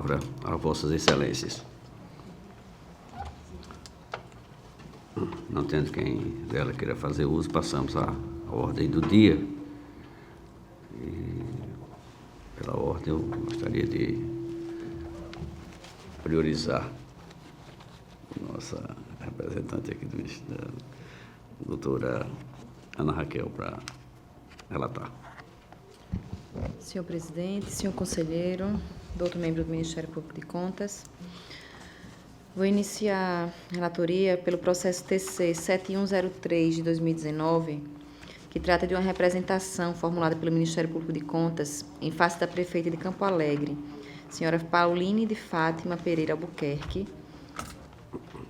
palavra a Vossas Excelências. Não tendo quem dela queira fazer uso, passamos à ordem do dia. E, pela ordem, eu gostaria de priorizar a nossa representante aqui do Ministério, a doutora Ana Raquel, para relatar. Senhor presidente, senhor conselheiro, doutor membro do Ministério Público de Contas, vou iniciar a relatoria pelo processo TC 7103 de 2019, que trata de uma representação formulada pelo Ministério Público de Contas em face da prefeita de Campo Alegre, senhora Pauline de Fátima Pereira Albuquerque,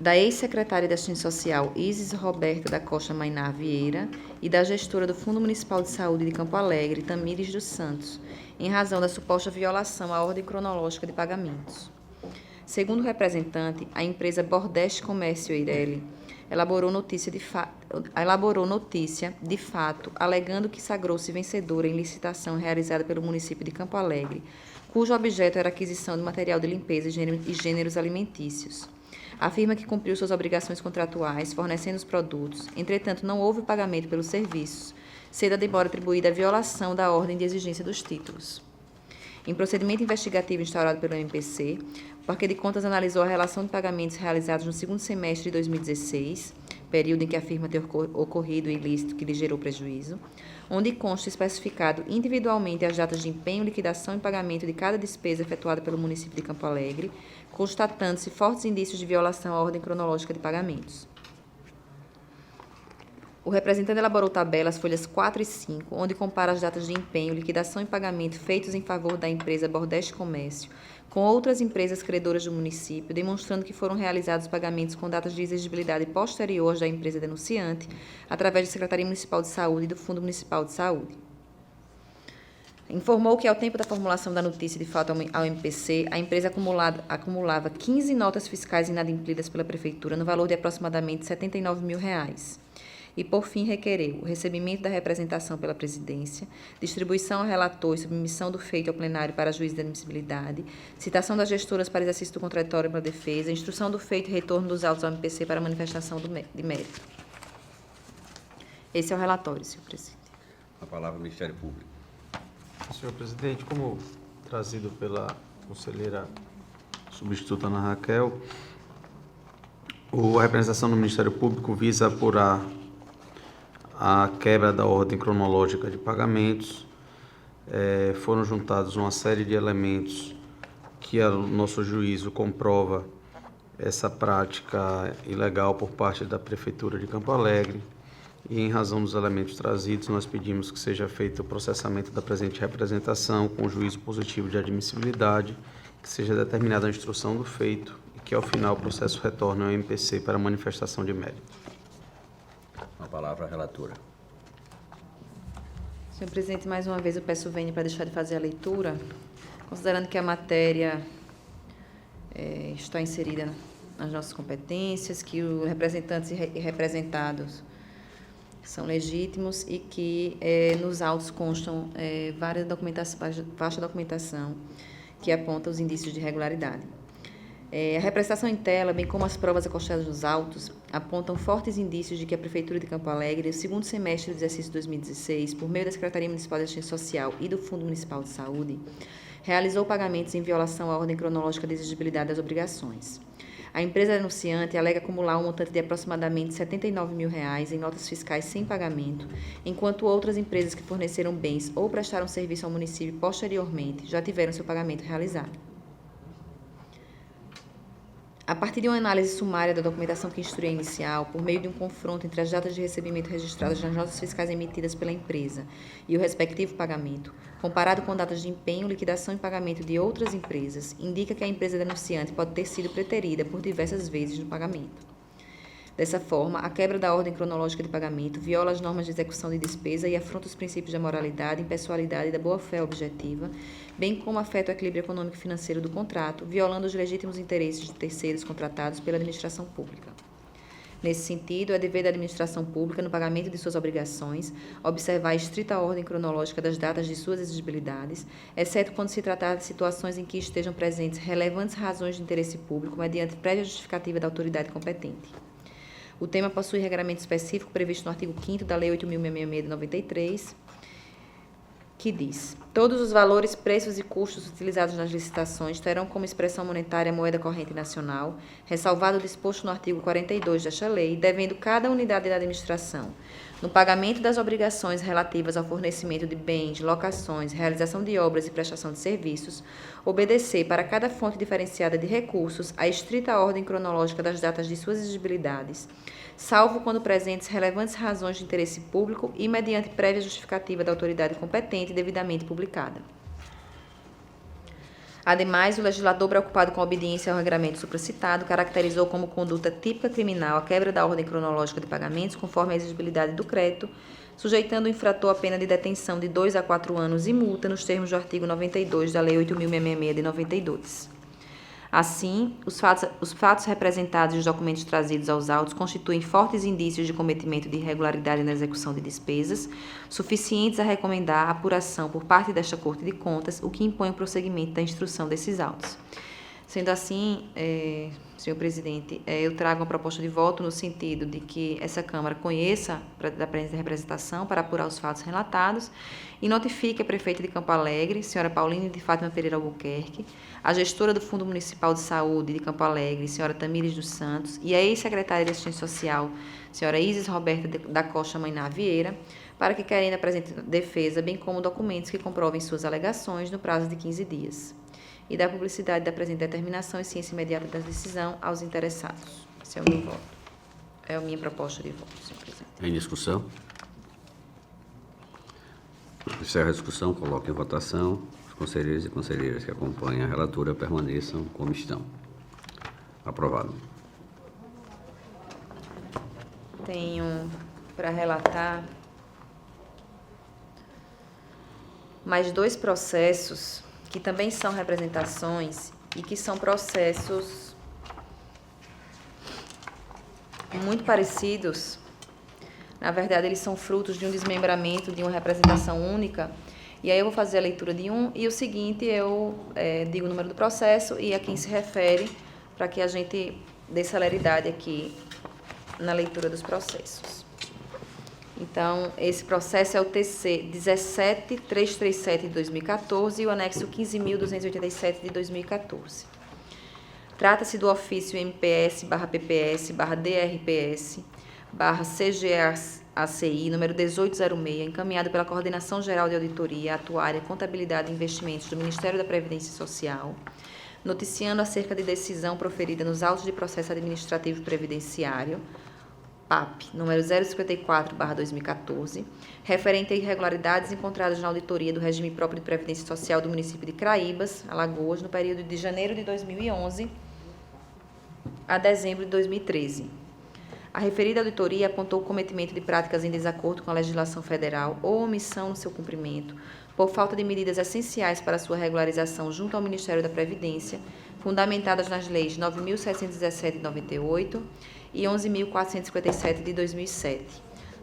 da ex-secretária de Assistência Social Isis Roberta da Costa Mainar Vieira e da gestora do Fundo Municipal de Saúde de Campo Alegre, Tamires dos Santos, em razão da suposta violação à ordem cronológica de pagamentos. Segundo o representante, a empresa Bordeste Comércio Eireli elaborou notícia de fato, alegando que sagrou-se vencedora em licitação realizada pelo município de Campo Alegre, cujo objeto era a aquisição de material de limpeza e gêneros alimentícios. Afirma que cumpriu suas obrigações contratuais, fornecendo os produtos, entretanto, não houve pagamento pelos serviços, sendo a demora atribuída à violação da ordem de exigência dos títulos. Em procedimento investigativo instaurado pelo MPC, o Parquê de Contas analisou a relação de pagamentos realizados no segundo semestre de 2016, período em que afirma ter ocorrido o ilícito que lhe gerou prejuízo, onde consta especificado individualmente as datas de empenho, liquidação e pagamento de cada despesa efetuada pelo município de Campo Alegre, constatando-se fortes indícios de violação à ordem cronológica de pagamentos. O representante elaborou tabelas, folhas 4 e 5, onde compara as datas de empenho, liquidação e pagamento feitos em favor da empresa Bordeste Comércio com outras empresas credoras do município, demonstrando que foram realizados pagamentos com datas de exigibilidade posterior da empresa denunciante, através da Secretaria Municipal de Saúde e do Fundo Municipal de Saúde. Informou que, ao tempo da formulação da notícia de fato ao MPC, a empresa acumulava 15 notas fiscais inadimplidas pela Prefeitura no valor de aproximadamente R$ 79 mil. E, por fim, requereu o recebimento da representação pela presidência, distribuição ao relator e submissão do feito ao plenário para juízo de admissibilidade, citação das gestoras para exercício do contraditório pela defesa, instrução do feito e retorno dos autos ao MPC para manifestação de mérito. Esse é o relatório, senhor presidente. A palavra ao Ministério Público. Senhor presidente, como trazido pela conselheira substituta Ana Raquel, a representação do Ministério Público visa apurar a quebra da ordem cronológica de pagamentos. Foram juntados uma série de elementos que, a nosso juízo, comprova essa prática ilegal por parte da Prefeitura de Campo Alegre. E, em razão dos elementos trazidos, nós pedimos que seja feito o processamento da presente representação com juízo positivo de admissibilidade, que seja determinada a instrução do feito e que, ao final, o processo retorne ao MPC para manifestação de mérito. A palavra à relatora. Senhor presidente, mais uma vez eu peço vênia para deixar de fazer a leitura, considerando que a matéria está inserida nas nossas competências, que os representantes e representados são legítimos e que nos autos constam vasta documentação que aponta os indícios de irregularidade. A representação em tela, bem como as provas acostadas nos autos, apontam fortes indícios de que a Prefeitura de Campo Alegre, no segundo semestre do exercício 2016, por meio da Secretaria Municipal de Assistência Social e do Fundo Municipal de Saúde, realizou pagamentos em violação à ordem cronológica de exigibilidade das obrigações. A empresa denunciante alega acumular um montante de aproximadamente R$ 79 mil em notas fiscais sem pagamento, enquanto outras empresas que forneceram bens ou prestaram serviço ao município posteriormente já tiveram seu pagamento realizado. A partir de uma análise sumária da documentação que instrui a inicial, por meio de um confronto entre as datas de recebimento registradas nas notas fiscais emitidas pela empresa e o respectivo pagamento, comparado com datas de empenho, liquidação e pagamento de outras empresas, indica que a empresa denunciante pode ter sido preterida por diversas vezes no pagamento. Dessa forma, a quebra da ordem cronológica de pagamento viola as normas de execução de despesa e afronta os princípios da moralidade, impessoalidade e da boa-fé objetiva, bem como afeta o equilíbrio econômico e financeiro do contrato, violando os legítimos interesses de terceiros contratados pela administração pública. Nesse sentido, é dever da administração pública, no pagamento de suas obrigações, observar a estrita ordem cronológica das datas de suas exigibilidades, exceto quando se tratar de situações em que estejam presentes relevantes razões de interesse público, mediante prévia justificativa da autoridade competente. O tema possui regramento específico previsto no artigo 5º da Lei 8.666 de 93, que diz: todos os valores, preços e custos utilizados nas licitações terão como expressão monetária a moeda corrente nacional, ressalvado o disposto no artigo 42 desta lei, devendo cada unidade da administração, no pagamento das obrigações relativas ao fornecimento de bens, locações, realização de obras e prestação de serviços, obedecer para cada fonte diferenciada de recursos a estrita ordem cronológica das datas de suas exigibilidades, salvo quando presentes relevantes razões de interesse público e mediante prévia justificativa da autoridade competente devidamente publicada. Ademais, o legislador, preocupado com a obediência ao regramento supracitado, caracterizou como conduta típica criminal a quebra da ordem cronológica de pagamentos conforme a exigibilidade do crédito, sujeitando o infrator à pena de detenção de 2 a 4 anos e multa nos termos do artigo 92 da Lei 8.666 de 92. Assim, os fatos representados e os documentos trazidos aos autos constituem fortes indícios de cometimento de irregularidade na execução de despesas, suficientes a recomendar a apuração por parte desta Corte de Contas, o que impõe o prosseguimento da instrução desses autos. Sendo assim, senhor presidente, eu trago uma proposta de voto no sentido de que essa Câmara conheça da presente representação para apurar os fatos relatados e notifique a prefeita de Campo Alegre, senhora Pauline de Fátima Pereira Albuquerque, a gestora do Fundo Municipal de Saúde de Campo Alegre, senhora Tamires dos Santos, e a ex-secretária de Assistência Social, senhora Isis Roberta da Costa Mainá Vieira, para que querendo apresentem defesa, bem como documentos que comprovem suas alegações no prazo de 15 dias. E da publicidade da presente determinação e ciência imediata da decisão aos interessados. Esse é o meu voto. É a minha proposta de voto, senhor presidente. Em discussão? Encerra a discussão, coloque em votação. Os conselheiros e conselheiras que acompanham a relatora permaneçam como estão. Aprovado. Tenho para relatar mais 2 processos que também são representações e que são processos muito parecidos. Na verdade, eles são frutos de um desmembramento de uma representação única. E aí eu vou fazer a leitura de um e o seguinte eu digo o número do processo e a quem se refere, para que a gente dê celeridade aqui na leitura dos processos. Então, esse processo é o TC 17337 de 2014 e o anexo 15.287 de 2014. Trata-se do ofício MPS/PPS/DRPS/CGACI, número 1806, encaminhado pela Coordenação Geral de Auditoria, Atuária, Contabilidade e Investimentos do Ministério da Previdência Social, noticiando acerca de decisão proferida nos autos de processo administrativo previdenciário, PAP, número 054/2014, referente a irregularidades encontradas na auditoria do regime próprio de previdência social do município de Craíbas, Alagoas, no período de janeiro de 2011 a dezembro de 2013. A referida auditoria apontou o cometimento de práticas em desacordo com a legislação federal ou omissão no seu cumprimento, por falta de medidas essenciais para sua regularização junto ao Ministério da Previdência, fundamentadas nas leis 9.717 de 98 e 11.457 de 2007,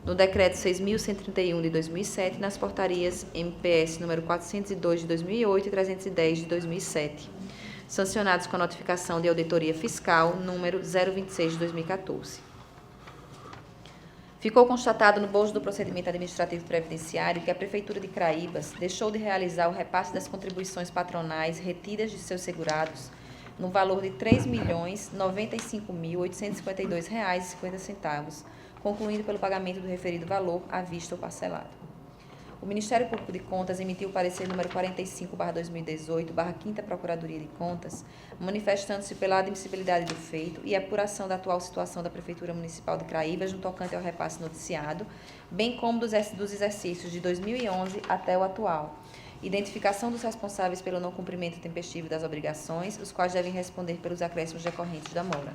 no Decreto 6.131 de 2007 e nas portarias MPS número 402 de 2008 e 310 de 2007, sancionados com a notificação de auditoria fiscal número 026 de 2014. Ficou constatado no bojo do procedimento administrativo previdenciário que a Prefeitura de Craíbas deixou de realizar o repasse das contribuições patronais retidas de seus segurados no valor de R$ 3.095.852,50, concluindo pelo pagamento do referido valor à vista ou parcelado. O Ministério Público de Contas emitiu o parecer número 45/2018, /5ª Procuradoria de Contas, manifestando-se pela admissibilidade do feito e apuração da atual situação da Prefeitura Municipal de Craíbas no tocante ao repasse noticiado, bem como dos exercícios de 2011 até o atual. Identificação dos responsáveis pelo não cumprimento tempestivo das obrigações, os quais devem responder pelos acréscimos decorrentes da mora.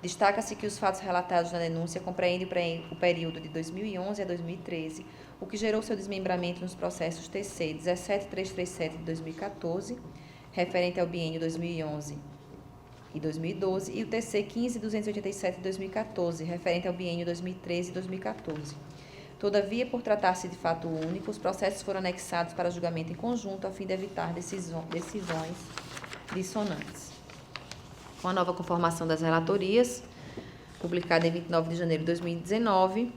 Destaca-se que os fatos relatados na denúncia compreendem o período de 2011 a 2013, o que gerou seu desmembramento nos processos TC 17337 de 2014, referente ao biênio 2011 e 2012, e o TC 15.287 de 2014, referente ao biênio 2013 e 2014. Todavia, por tratar-se de fato único, os processos foram anexados para julgamento em conjunto, a fim de evitar decisões dissonantes. Com a nova conformação das relatorias, publicada em 29 de janeiro de 2019,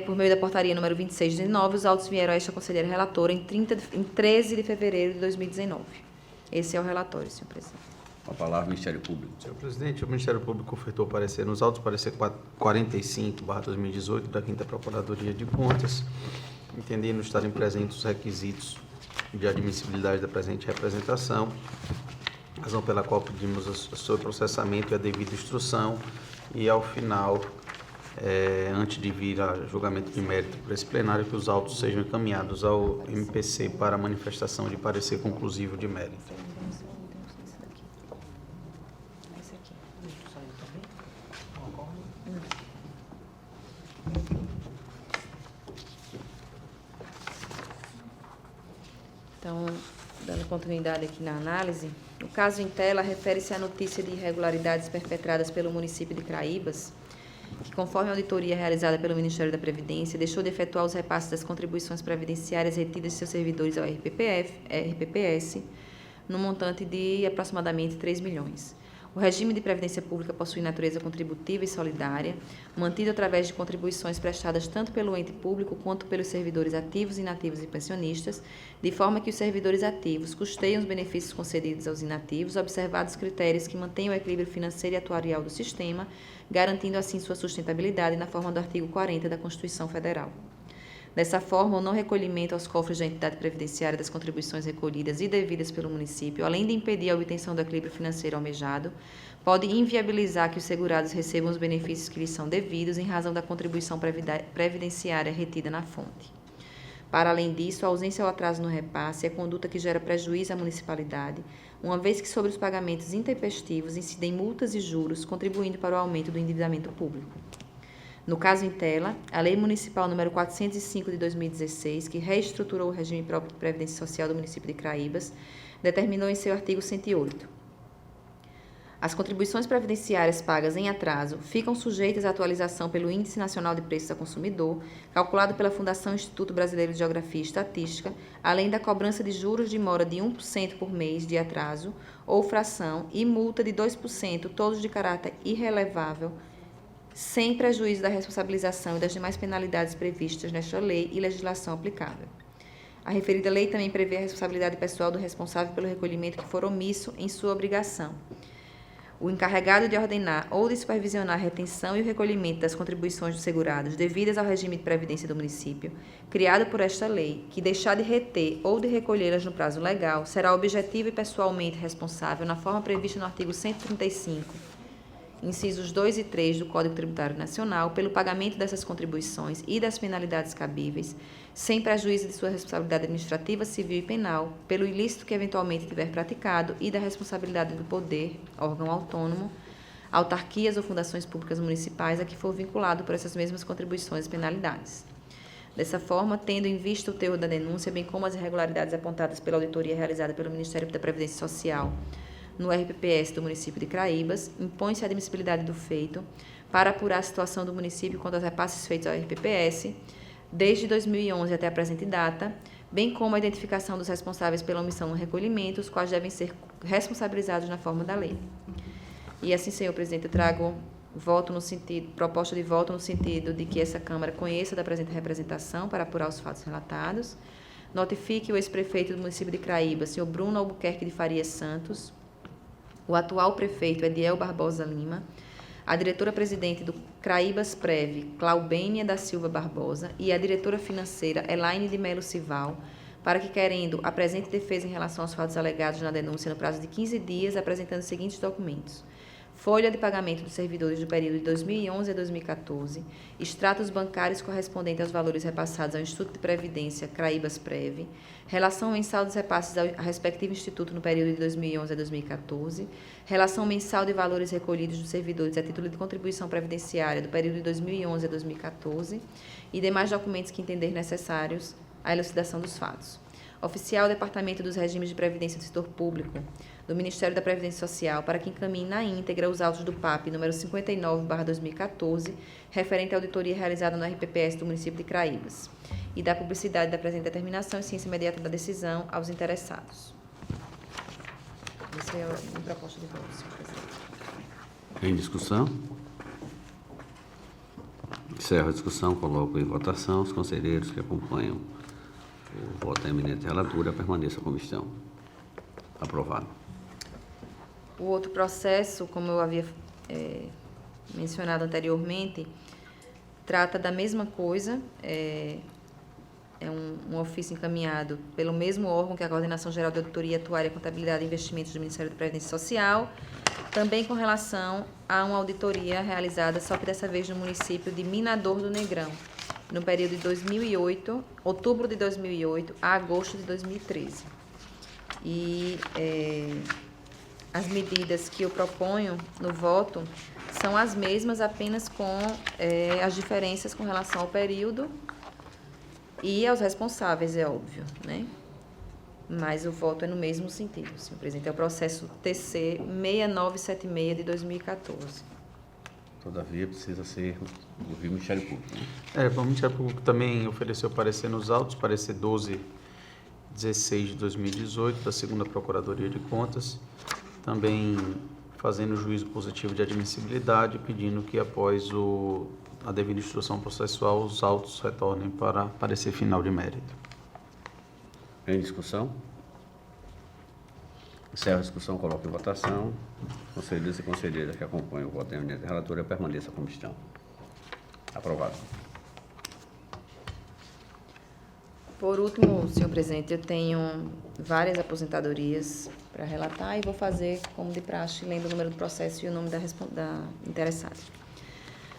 por meio da portaria número 2619, os autos vieram a esta conselheira relatora em 13 de fevereiro de 2019. Esse é o relatório, senhor presidente. A palavra, Ministério Público. Senhor presidente, o Ministério Público ofertou parecer nos autos, parecer 45/2018 da 5ª Procuradoria de Contas, entendendo estarem presentes os requisitos de admissibilidade da presente representação, razão pela qual pedimos o seu processamento e a devida instrução, e ao final, antes de vir a julgamento de mérito por esse plenário, que os autos sejam encaminhados ao MPC para manifestação de parecer conclusivo de mérito. Então, dando continuidade aqui na análise, o caso em tela refere-se à notícia de irregularidades perpetradas pelo município de Craíbas, que, conforme a auditoria realizada pelo Ministério da Previdência, deixou de efetuar os repasses das contribuições previdenciárias retidas de seus servidores ao RPPS, no montante de aproximadamente 3 milhões. O regime de previdência pública possui natureza contributiva e solidária, mantido através de contribuições prestadas tanto pelo ente público quanto pelos servidores ativos, inativos e pensionistas, de forma que os servidores ativos custeiam os benefícios concedidos aos inativos, observados critérios que mantenham o equilíbrio financeiro e atuarial do sistema, garantindo assim sua sustentabilidade na forma do artigo 40 da Constituição Federal. Dessa forma, o não recolhimento aos cofres da entidade previdenciária das contribuições recolhidas e devidas pelo município, além de impedir a obtenção do equilíbrio financeiro almejado, pode inviabilizar que os segurados recebam os benefícios que lhes são devidos em razão da contribuição previdenciária retida na fonte. Para além disso, a ausência ou atraso no repasse é conduta que gera prejuízo à municipalidade, uma vez que sobre os pagamentos intempestivos incidem multas e juros, contribuindo para o aumento do endividamento público. No caso em tela, a Lei Municipal número 405 de 2016, que reestruturou o regime próprio de previdência social do município de Craíbas, determinou em seu artigo 108: as contribuições previdenciárias pagas em atraso ficam sujeitas à atualização pelo Índice Nacional de Preços ao Consumidor, calculado pela Fundação Instituto Brasileiro de Geografia e Estatística, além da cobrança de juros de mora de 1% por mês de atraso ou fração e multa de 2%, todos de caráter irrelevável, sem prejuízo da responsabilização e das demais penalidades previstas nesta lei e legislação aplicável. A referida lei também prevê a responsabilidade pessoal do responsável pelo recolhimento que for omisso em sua obrigação. O encarregado de ordenar ou de supervisionar a retenção e o recolhimento das contribuições dos segurados devidas ao regime de previdência do município, criado por esta lei, que deixar de reter ou de recolhê-las no prazo legal, será objetivo e pessoalmente responsável na forma prevista no artigo 135, incisos 2 e 3 do Código Tributário Nacional, pelo pagamento dessas contribuições e das penalidades cabíveis, sem prejuízo de sua responsabilidade administrativa, civil e penal, pelo ilícito que eventualmente tiver praticado e da responsabilidade do poder, órgão autônomo, autarquias ou fundações públicas municipais a que for vinculado por essas mesmas contribuições e penalidades. Dessa forma, tendo em vista o teor da denúncia, bem como as irregularidades apontadas pela auditoria realizada pelo Ministério da Previdência Social no RPPS do município de Craíbas, impõe-se a admissibilidade do feito para apurar a situação do município quanto aos repasses feitos ao RPPS desde 2011 até a presente data, bem como a identificação dos responsáveis pela omissão no recolhimento, os quais devem ser responsabilizados na forma da lei. E assim, senhor presidente, eu trago proposta de voto no sentido de que essa Câmara conheça da presente representação para apurar os fatos relatados, notifique o ex-prefeito do município de Craíbas, senhor Bruno Albuquerque de Faria Santos, o atual prefeito Ediel Barbosa Lima, a diretora-presidente do Craíbas Prev, Claubênia da Silva Barbosa, e a diretora financeira Elaine de Melo Sival, para que, querendo, apresente defesa em relação aos fatos alegados na denúncia no prazo de 15 dias, apresentando os seguintes documentos: folha de pagamento dos servidores do período de 2011 a 2014, extratos bancários correspondentes aos valores repassados ao Instituto de Previdência Craíbas Prev, relação mensal dos repasses ao respectivo instituto no período de 2011 a 2014, relação mensal de valores recolhidos dos servidores a título de contribuição previdenciária do período de 2011 a 2014 e demais documentos que entender necessários à elucidação dos fatos. Oficial Departamento dos Regimes de Previdência do Setor Público, do Ministério da Previdência Social para que encaminhe na íntegra os autos do PAP número 59/2014, referente à auditoria realizada no RPPS do município de Craíbas, e da publicidade da presente determinação e ciência imediata da decisão aos interessados. Essa é a minha proposta de voto, senhor presidente. Em discussão? Encerro a discussão, coloco em votação. Os conselheiros que acompanham o voto da eminente relatora permaneçam como estão. Aprovado. O outro processo, como eu havia mencionado anteriormente, trata da mesma coisa, é um ofício encaminhado pelo mesmo órgão que a Coordenação Geral de Auditoria Atuária, Contabilidade e Investimentos do Ministério da Previdência Social, também com relação a uma auditoria realizada, só que dessa vez no município de Minador do Negrão, no período de 2008, outubro de 2008 a agosto de 2013. E as medidas que eu proponho no voto são as mesmas, apenas com as diferenças com relação ao período e aos responsáveis, é óbvio, né? Mas o voto é no mesmo sentido, senhor presidente. É o processo TC 6976 de 2014. Todavia, precisa ser ouvir o Ministério Público. Né? O Ministério Público também ofereceu parecer nos autos, parecer 12/16 de 2018, da 2ª Procuradoria de Contas, também fazendo juízo positivo de admissibilidade, pedindo que após a devida instrução processual, os autos retornem para parecer final de mérito. Em discussão? Encerro a discussão, coloco em votação. Conselheiros e conselheiras que acompanham o voto da eminente relatora permaneçam como estão. Aprovado. Por último, senhor presidente, eu tenho várias aposentadorias para relatar e vou fazer, como de praxe, lendo o número do processo e o nome da interessada.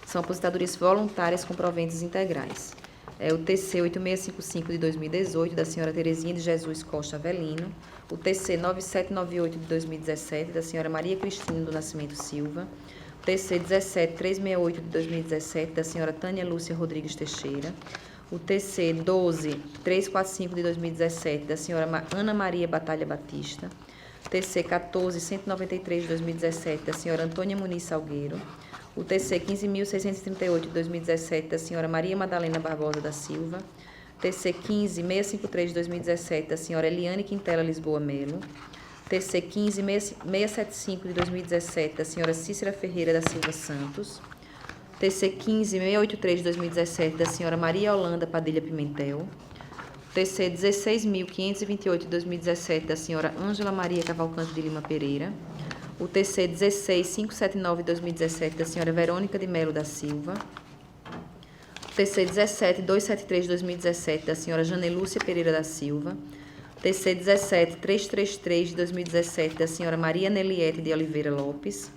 São aposentadorias voluntárias com proventes integrais. É o TC 8655 de 2018, da senhora Terezinha de Jesus Costa Avelino, o TC 9798 de 2017, da senhora Maria Cristina do Nascimento Silva, o TC 17368 de 2017, da senhora Tânia Lúcia Rodrigues Teixeira, o TC 12345 de 2017, da senhora Ana Maria Batalha Batista, o TC 14193 de 2017, da senhora Antônia Muniz Salgueiro, o TC 15.638 de 2017, da senhora Maria Madalena Barbosa da Silva, TC 15.653 de 2017, da senhora Eliane Quintela Lisboa Melo, TC 15.675 de 2017, da senhora Cícera Ferreira da Silva Santos, TC 15.683 de 2017, da senhora Maria Holanda Padilha Pimentel, TC 16.528 de 2017, da senhora Ângela Maria Cavalcante de Lima Pereira, o TC 16579 de 2017, da senhora Verônica de Melo da Silva, o TC 17273 de 2017, da senhora Janelúcia Pereira da Silva, o TC 17333 de 2017, da senhora Maria Neliete de Oliveira Lopes,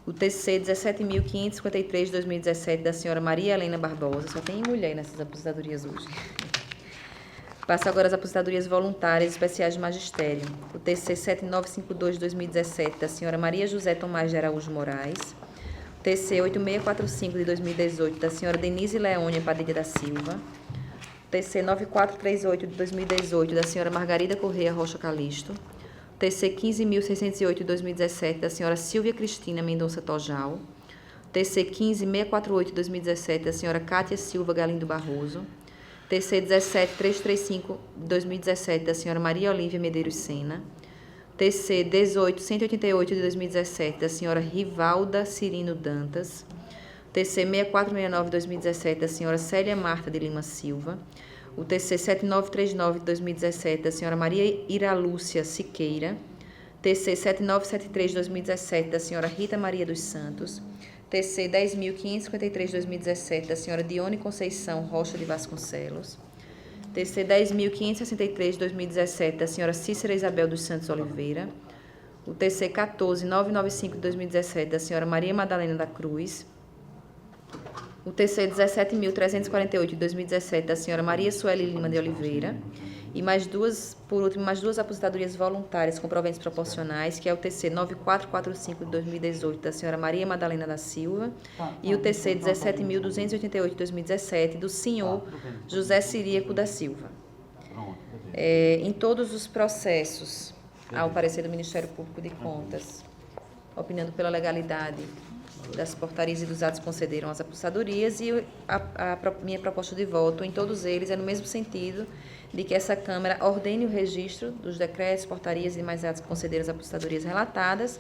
o TC 17.553 de 2017, da senhora Maria Helena Barbosa. Só tem mulher nessas aposentadorias hoje. Passo agora às aposentadorias voluntárias especiais de magistério. O TC 7952 de 2017, da senhora Maria José Tomás de Araújo Moraes. O TC 8645 de 2018, da senhora Denise Leônia Padilha da Silva. O TC 9438 de 2018, da senhora Margarida Correia Rocha Calixto. O TC 15.608 de 2017, da senhora Silvia Cristina Mendonça Tojal. O TC 15648 de 2017, da senhora Cátia Silva Galindo Barroso. TC 17335 de 2017, da senhora Maria Olívia Medeiros Sena. TC 18188 de 2017, da senhora Rivalda Cirino Dantas. TC 6469 de 2017, da senhora Célia Marta de Lima Silva. O TC 7939 de 2017, da senhora Maria Iralúcia Siqueira. TC 7973 de 2017, da senhora Rita Maria dos Santos. TC 10.553 de 2017, da senhora Dione Conceição Rocha de Vasconcelos. TC 10.563 de 2017, da senhora Cícera Isabel dos Santos Oliveira. O TC 14.995 de 2017, da senhora Maria Madalena da Cruz. O TC 17.348 de 2017, da senhora Maria Sueli Lima de Oliveira. E por último, mais duas aposentadorias voluntárias com proventes proporcionais, que é o TC 9445 de 2018, da senhora Maria Madalena da Silva, e o TC 17.288 de 2017, do senhor José Ciríaco da Silva. Em todos os processos ao parecer do Ministério Público de Contas, opinando pela legalidade das portarias e dos atos que concederam às aposentadorias, e minha proposta de voto em todos eles é no mesmo sentido de que essa Câmara ordene o registro dos decretos, portarias e demais atos que concederam às aposentadorias relatadas,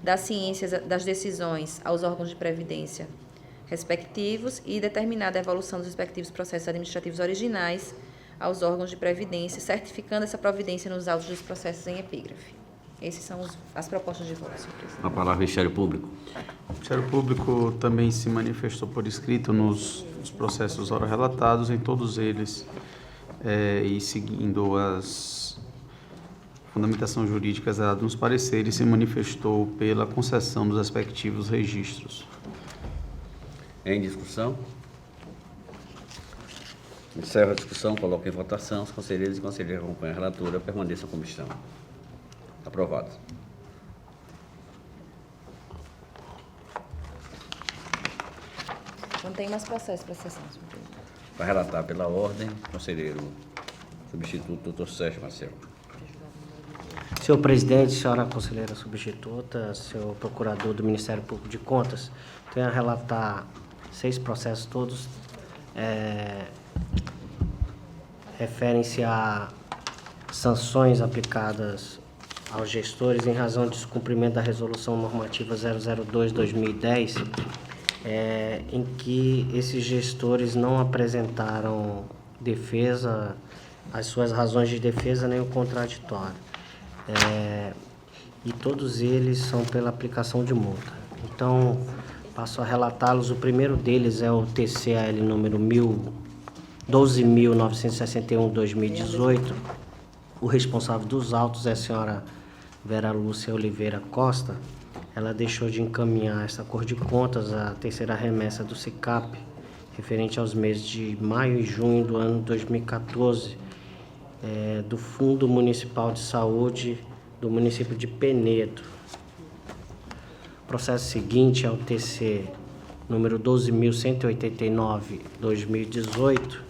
das ciências das decisões aos órgãos de previdência respectivos e determinada a evolução dos respectivos processos administrativos originais aos órgãos de previdência, certificando essa providência nos autos dos processos em epígrafe. Essas são as propostas de voto, senhor presidente. A palavra, Ministério Público. O Ministério Público também se manifestou por escrito nos processos ora relatados, em todos eles, e seguindo as fundamentações jurídicas dadas nos pareceres, se manifestou pela concessão dos respectivos registros. Em discussão? Encerro a discussão, coloco em votação. Os conselheiros e conselheiras que acompanham a relatora permaneçam como estão. Aprovado. Não tem mais processo para a sessão, senhor presidente. Para relatar pela ordem, conselheiro substituto, doutor Sérgio Marcelo. Senhor presidente, senhora conselheira substituta, senhor procurador do Ministério Público de Contas, tenho a relatar 6 processos todos, referem-se a sanções aplicadas aos gestores em razão de descumprimento da Resolução Normativa 002/2010, em que esses gestores não apresentaram defesa, as suas razões de defesa nem o contraditório. E todos eles são pela aplicação de multa. Então, passo a relatá-los. O primeiro deles é o TCAL número 12.961/2018. O responsável dos autos é a senhora Vera Lúcia Oliveira Costa. Ela deixou de encaminhar esta Cor de Contas, a terceira remessa do SICAP, referente aos meses de maio e junho do ano 2014, do Fundo Municipal de Saúde do município de Penedo. O processo seguinte é o TC número 12.189/2018.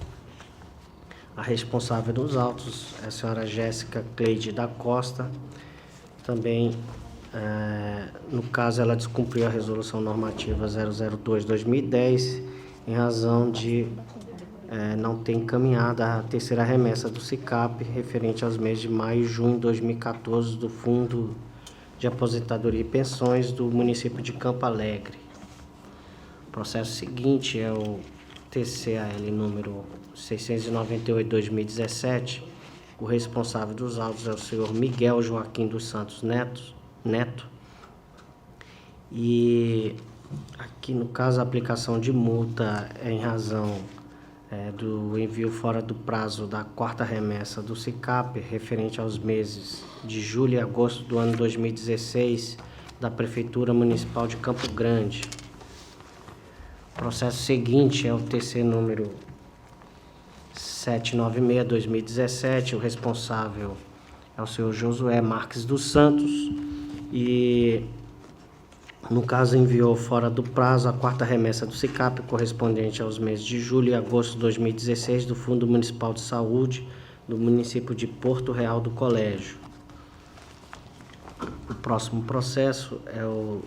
A responsável dos autos é a senhora Jéssica Cleide da Costa. Também, no caso, ela descumpriu a Resolução Normativa 002/2010 em razão de não ter encaminhado a terceira remessa do SICAP referente aos meses de maio e junho de 2014 do Fundo de Aposentadoria e Pensões do município de Campo Alegre. O processo seguinte é o TCAL número 698/2017. O responsável dos autos é o senhor Miguel Joaquim dos Santos Neto. E aqui, no caso, a aplicação de multa é em razão do envio fora do prazo da quarta remessa do SICAP, referente aos meses de julho e agosto do ano 2016, da Prefeitura Municipal de Campo Grande. O processo seguinte é o TC número 796/2017. O responsável é o senhor Josué Marques dos Santos e, no caso, enviou fora do prazo a quarta remessa do SICAP, correspondente aos meses de julho e agosto de 2016, do Fundo Municipal de Saúde do município de Porto Real do Colégio. O próximo processo é o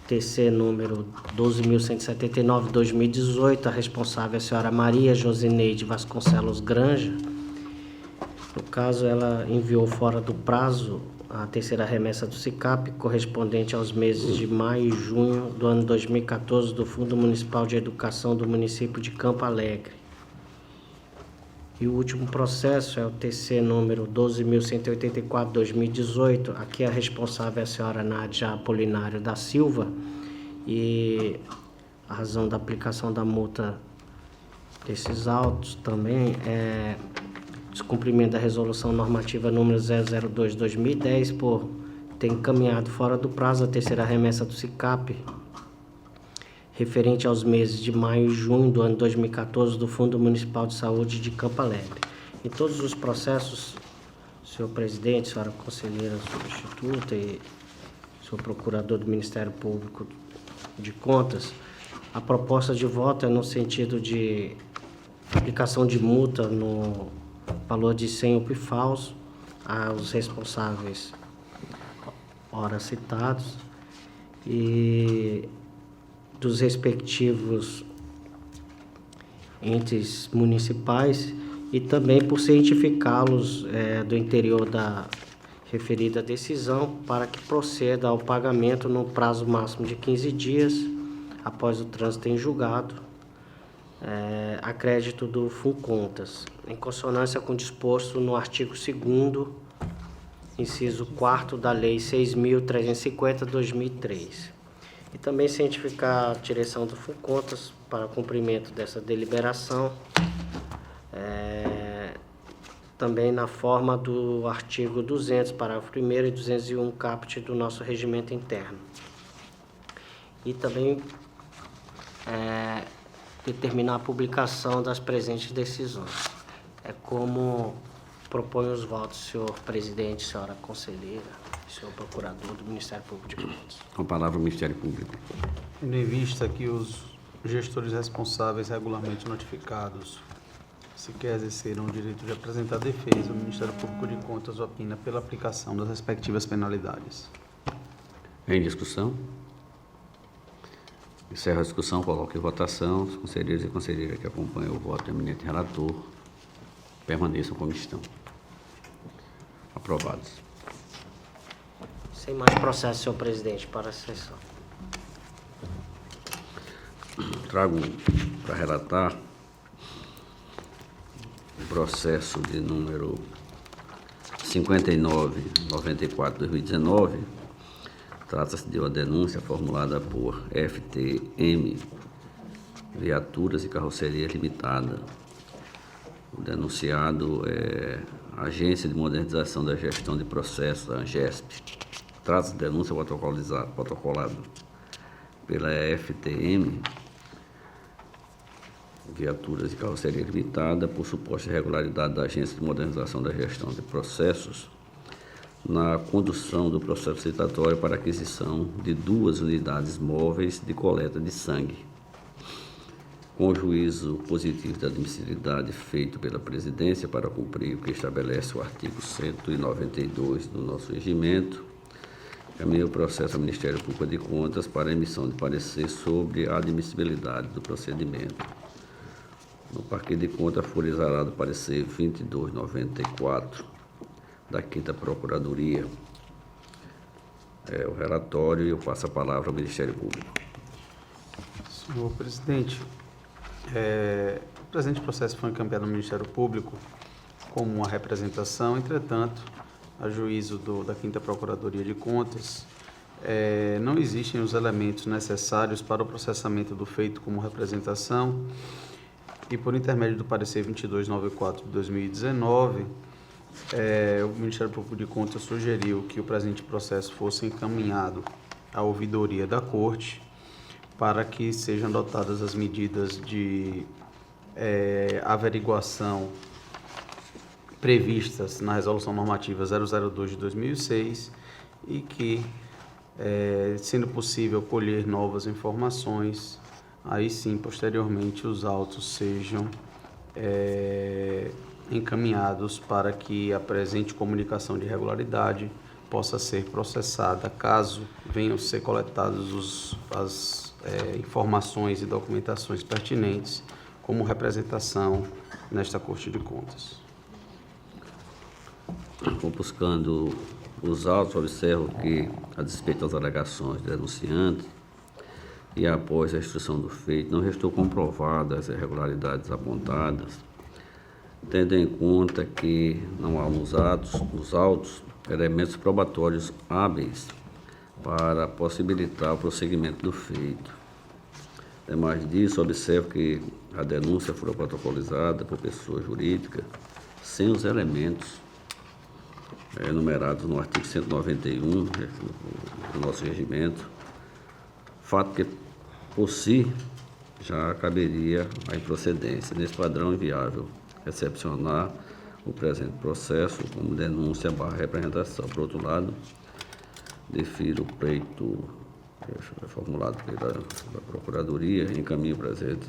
TC número 12.179/2018. A responsável é a senhora Maria Josineide Vasconcelos Granja. No caso, ela enviou fora do prazo a terceira remessa do SICAP, correspondente aos meses de maio e junho do ano 2014, do Fundo Municipal de Educação do município de Campo Alegre. E o último processo é o TC número 12.184/2018. Aqui a responsável é a senhora Nádia Apolinário da Silva, e a razão da aplicação da multa desses autos também é descumprimento da Resolução Normativa número 002/2010 por ter encaminhado fora do prazo a terceira remessa do SICAP, referente aos meses de maio e junho do ano 2014 do Fundo Municipal de Saúde de Campo Alegre. Em todos os processos, senhor presidente, senhora conselheira substituta e senhor procurador do Ministério Público de Contas, a proposta de voto é no sentido de aplicação de multa no valor de 100 UPFAUs, aos responsáveis ora citados e dos respectivos entes municipais e também por cientificá-los do interior da referida decisão para que proceda ao pagamento no prazo máximo de 15 dias após o trânsito em julgado, a crédito do FUNCONTAS, em consonância com o disposto no artigo 2º, inciso 4º da Lei 6.350/2003. E também cientificar a direção do FUNCONTAS para cumprimento dessa deliberação, também na forma do artigo 200, parágrafo 1º e 201 caput do nosso regimento interno. E também determinar a publicação das presentes decisões. É como propõe os votos, senhor presidente, senhora conselheira, senhor procurador do Ministério Público de Contas. Com a palavra o Ministério Público. Tendo em vista que os gestores responsáveis regularmente notificados sequer exerceram o direito de apresentar defesa, o Ministério Público de Contas opina pela aplicação das respectivas penalidades. Em discussão? Encerro a discussão, coloco em votação. Os conselheiros e conselheiras que acompanham o voto do eminente relator permaneçam como estão. Aprovados. Sem mais processo, senhor presidente, para a sessão. Trago para relatar o processo de número 5994/2019. Trata-se de uma denúncia formulada por FTM Viaturas e Carrocerias Limitada. O denunciado é a Agência de Modernização da Gestão de Processos, a ANGESP. Trata-se de denúncia protocolada pela FTM Viaturas e Carroceria Limitada por suposta irregularidade da Agência de Modernização da Gestão de Processos na condução do processo licitatório para aquisição de 2 unidades móveis de coleta de sangue. Com o juízo positivo de admissibilidade feito pela Presidência para cumprir o que estabelece o artigo 192 do nosso regimento, caminhei o processo ao Ministério Público de Contas para emissão de parecer sobre a admissibilidade do procedimento. No Parquet de Contas foi exarado o parecer 2294 da 5ª Procuradoria. O relatório e eu passo a palavra ao Ministério Público. Senhor presidente, o presente processo foi encaminhado ao Ministério Público como uma representação, entretanto, a juízo da 5ª Procuradoria de Contas, não existem os elementos necessários para o processamento do feito como representação e, por intermédio do parecer 2294 de 2019, o Ministério Público de Contas sugeriu que o presente processo fosse encaminhado à ouvidoria da Corte para que sejam adotadas as medidas de averiguação previstas na Resolução Normativa 002 de 2006 e que, sendo possível colher novas informações, aí sim, posteriormente, os autos sejam encaminhados para que a presente comunicação de irregularidade possa ser processada, caso venham a ser coletadas as informações e documentações pertinentes como representação nesta Corte de Contas. Buscando os autos, observo que, a despeito das alegações do denunciante e após a instrução do feito, não restou comprovadas as irregularidades apontadas, tendo em conta que não há nos autos elementos probatórios hábeis para possibilitar o prosseguimento do feito. Ademais disso, observo que a denúncia foi protocolizada por pessoa jurídica sem os elementos enumerados no artigo 191 do nosso regimento, fato que, por si, já caberia a improcedência. Nesse padrão, inviável recepcionar o presente processo como denúncia / representação. Por outro lado, defiro o pleito formulado pela Procuradoria, encaminho o presente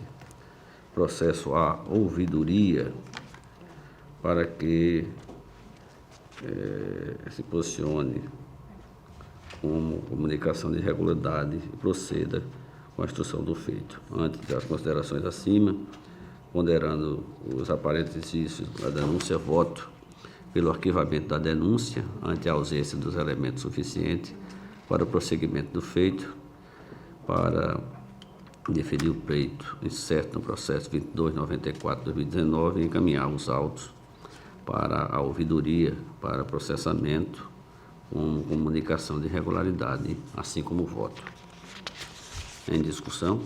processo à ouvidoria para que se posicione como comunicação de irregularidade e proceda com a instrução do feito. Antes das considerações acima, ponderando os aparentes indícios da denúncia, voto pelo arquivamento da denúncia ante a ausência dos elementos suficientes para o prosseguimento do feito, para deferir o pleito incerto no processo 2294/2019 e encaminhar os autos para a ouvidoria para processamento com comunicação de irregularidade, assim como o voto. Em discussão?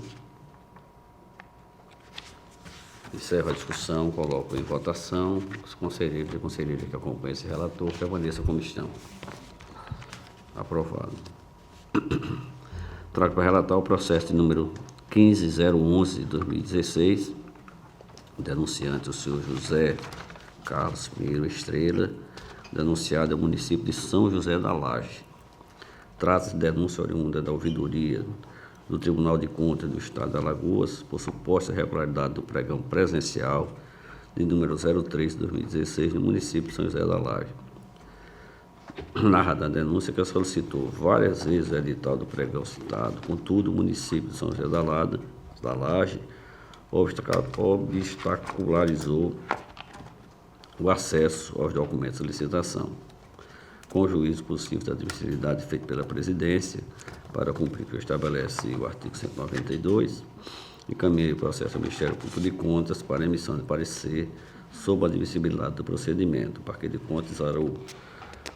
Encerro a discussão, coloco em votação. Os conselheiros e conselheiras que acompanham esse relator permaneçam como estão. Aprovado. Trago para relatar o processo de número 15.011/2016, denunciante o senhor José Carlos Pinheiro Estrela, denunciado ao município de São José da Laje. Trata-se de denúncia oriunda da ouvidoria do Tribunal de Contas do Estado de Alagoas por suposta irregularidade do pregão presencial de número 03/2016 no município de São José da Laje. Narrada a denúncia que solicitou várias vezes o edital do pregão citado, contudo, o município de São José da Laje obstacularizou o acesso aos documentos de licitação, com o juízo possível da admissibilidade feito pela presidência para cumprir o que estabelece o artigo 192, encaminhei o processo ao Ministério Público de Contas para emissão de parecer sobre a admissibilidade do procedimento. O Parquet de Contas zarou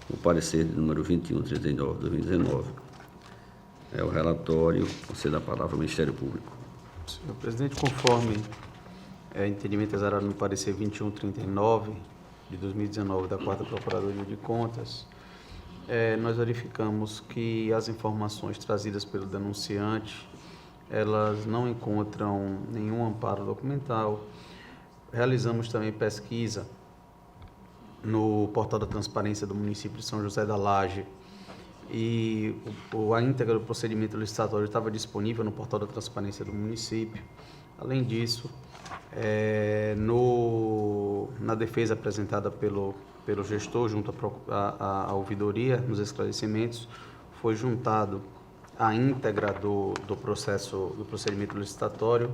o parecer de número 2139/2019. É o relatório, concedo a palavra ao Ministério Público. Senhor presidente, conforme entendimento exarado no parecer 2139/2019 da 4ª Procuradoria de Contas, nós verificamos que as informações trazidas pelo denunciante, elas não encontram nenhum amparo documental. Realizamos também pesquisa no portal da transparência do município de São José da Laje e a íntegra do procedimento licitatório estava disponível no portal da transparência do município. Além disso, na defesa apresentada pelo gestor junto à ouvidoria, nos esclarecimentos, foi juntado a íntegra do procedimento licitatório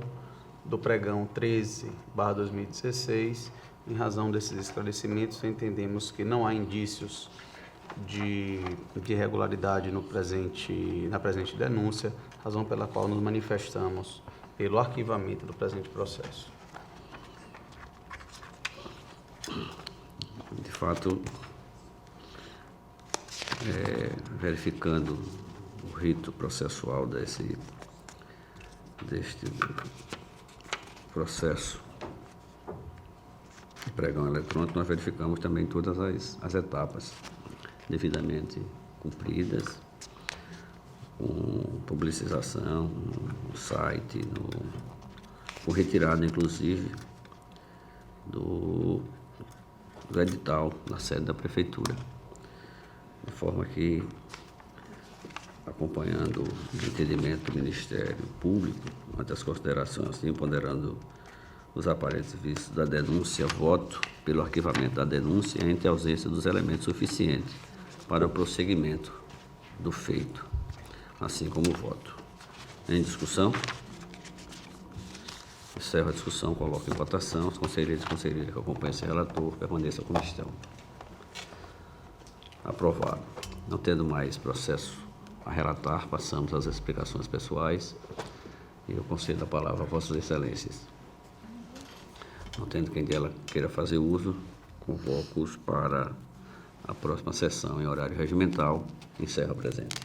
do pregão 13/2016. Em razão desses esclarecimentos, entendemos que não há indícios de irregularidade na presente denúncia, razão pela qual nos manifestamos pelo arquivamento do presente processo. De fato, verificando o rito processual deste processo de pregão eletrônico, nós verificamos também todas as etapas devidamente cumpridas, com publicização no site, com retirada, inclusive, do edital na sede da Prefeitura. De forma que, acompanhando o entendimento do Ministério Público, ante as considerações, assim, ponderando os aparentes vícios da denúncia, voto pelo arquivamento da denúncia ante a ausência dos elementos suficientes para o prosseguimento do feito, assim como o voto. Em discussão? Encerro a discussão, coloco em votação. Os conselheiros e conselheiras que acompanham esse relator permaneçam como estão. Aprovado. Não tendo mais processo a relatar, passamos às explicações pessoais e eu concedo a palavra a Vossas Excelências. Não tendo quem dela queira fazer uso, convoco-os para a próxima sessão em horário regimental. Encerro a presente.